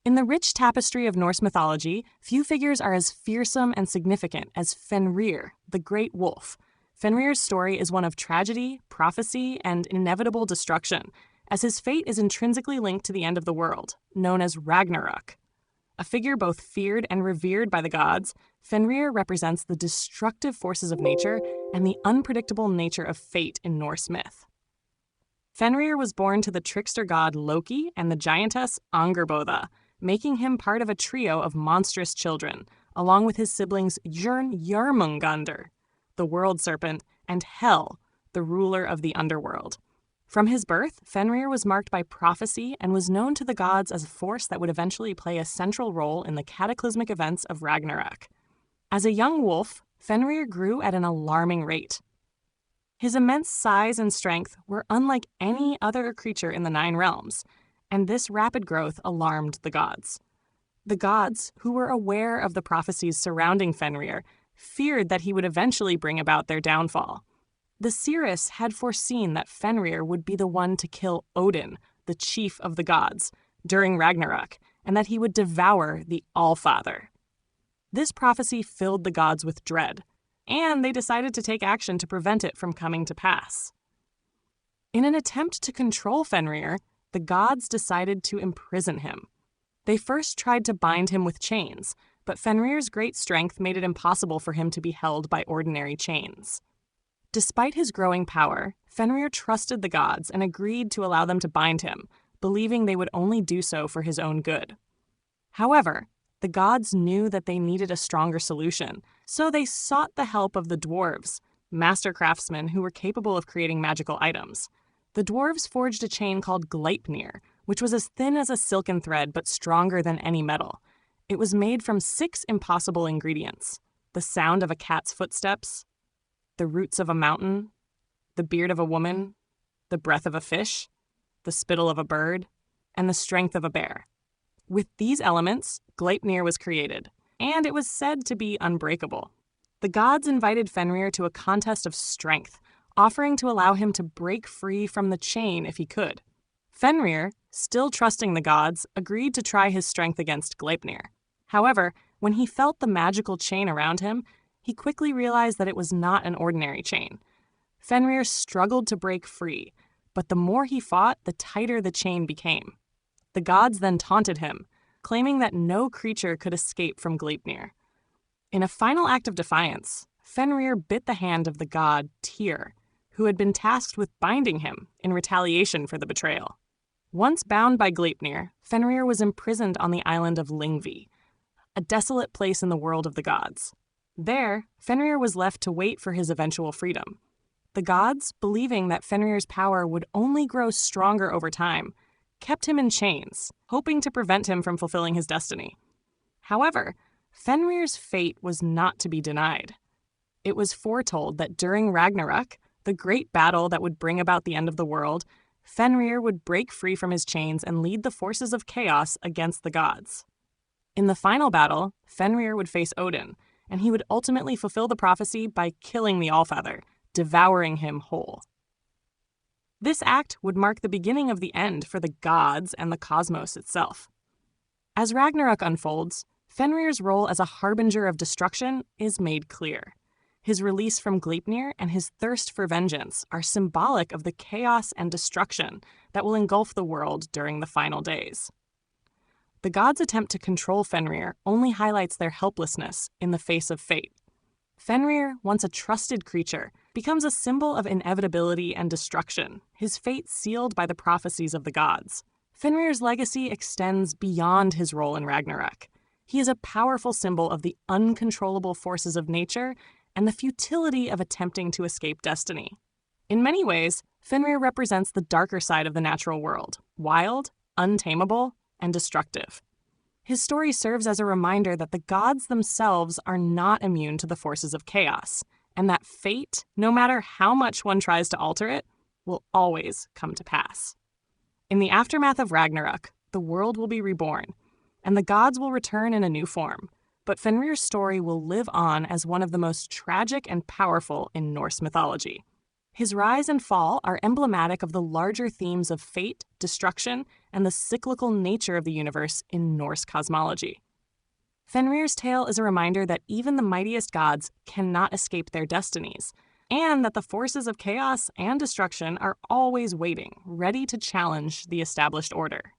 In the rich tapestry of Norse mythology, few figures are as fearsome and significant as Fenrir, the great wolf. Fenrir's story is one of tragedy, prophecy, and inevitable destruction, as his fate is intrinsically linked to the end of the world, known as Ragnarök. A figure both feared and revered by the gods, Fenrir represents the destructive forces of nature and the unpredictable nature of fate in Norse myth. Fenrir was born to the trickster god Loki and the giantess Angerboda, making him part of a trio of monstrous children, along with his siblings Jörmungandr, the world serpent, and Hel, the ruler of the underworld. From his birth, Fenrir was marked by prophecy and was known to the gods as a force that would eventually play a central role in the cataclysmic events of Ragnarök. As a young wolf, Fenrir grew at an alarming rate. His immense size and strength were unlike any other creature in the Nine Realms, and this rapid growth alarmed the gods. The gods, who were aware of the prophecies surrounding Fenrir, feared that he would eventually bring about their downfall. The seers had foreseen that Fenrir would be the one to kill Odin, the chief of the gods, during Ragnarök, and that he would devour the Allfather. This prophecy filled the gods with dread, and they decided to take action to prevent it from coming to pass. In an attempt to control Fenrir, the gods decided to imprison him. They first tried to bind him with chains, but Fenrir's great strength made it impossible for him to be held by ordinary chains. Despite his growing power, Fenrir trusted the gods and agreed to allow them to bind him, believing they would only do so for his own good. However, the gods knew that they needed a stronger solution, so they sought the help of the dwarves, master craftsmen who were capable of creating magical items. The dwarves forged a chain called Gleipnir, which was as thin as a silken thread but stronger than any metal. It was made from 6 impossible ingredients: the sound of a cat's footsteps, the roots of a mountain, the beard of a woman, the breath of a fish, the spittle of a bird, and the strength of a bear. With these elements, Gleipnir was created, and it was said to be unbreakable. The gods invited Fenrir to a contest of strength, offering to allow him to break free from the chain if he could. Fenrir, still trusting the gods, agreed to try his strength against Gleipnir. However, when he felt the magical chain around him, he quickly realized that it was not an ordinary chain. Fenrir struggled to break free, but the more he fought, the tighter the chain became. The gods then taunted him, claiming that no creature could escape from Gleipnir. In a final act of defiance, Fenrir bit the hand of the god Tyr, who had been tasked with binding him in retaliation for the betrayal. Once bound by Gleipnir, Fenrir was imprisoned on the island of Lyngvi, a desolate place in the world of the gods. There, Fenrir was left to wait for his eventual freedom. The gods, believing that Fenrir's power would only grow stronger over time, kept him in chains, hoping to prevent him from fulfilling his destiny. However, Fenrir's fate was not to be denied. It was foretold that during Ragnarök, the great battle that would bring about the end of the world, Fenrir would break free from his chains and lead the forces of chaos against the gods. In the final battle, Fenrir would face Odin, and he would ultimately fulfill the prophecy by killing the Allfather, devouring him whole. This act would mark the beginning of the end for the gods and the cosmos itself. As Ragnarök unfolds, Fenrir's role as a harbinger of destruction is made clear. His release from Gleipnir and his thirst for vengeance are symbolic of the chaos and destruction that will engulf the world during the final days. The gods' attempt to control Fenrir only highlights their helplessness in the face of fate. Fenrir, once a trusted creature, becomes a symbol of inevitability and destruction, his fate sealed by the prophecies of the gods. Fenrir's legacy extends beyond his role in Ragnarök. He is a powerful symbol of the uncontrollable forces of nature and the futility of attempting to escape destiny. In many ways, Fenrir represents the darker side of the natural world, wild, untamable, and destructive. His story serves as a reminder that the gods themselves are not immune to the forces of chaos, and that fate, no matter how much one tries to alter it, will always come to pass. In the aftermath of Ragnarök, the world will be reborn, and the gods will return in a new form, but Fenrir's story will live on as one of the most tragic and powerful in Norse mythology. His rise and fall are emblematic of the larger themes of fate, destruction, and the cyclical nature of the universe in Norse cosmology. Fenrir's tale is a reminder that even the mightiest gods cannot escape their destinies, and that the forces of chaos and destruction are always waiting, ready to challenge the established order.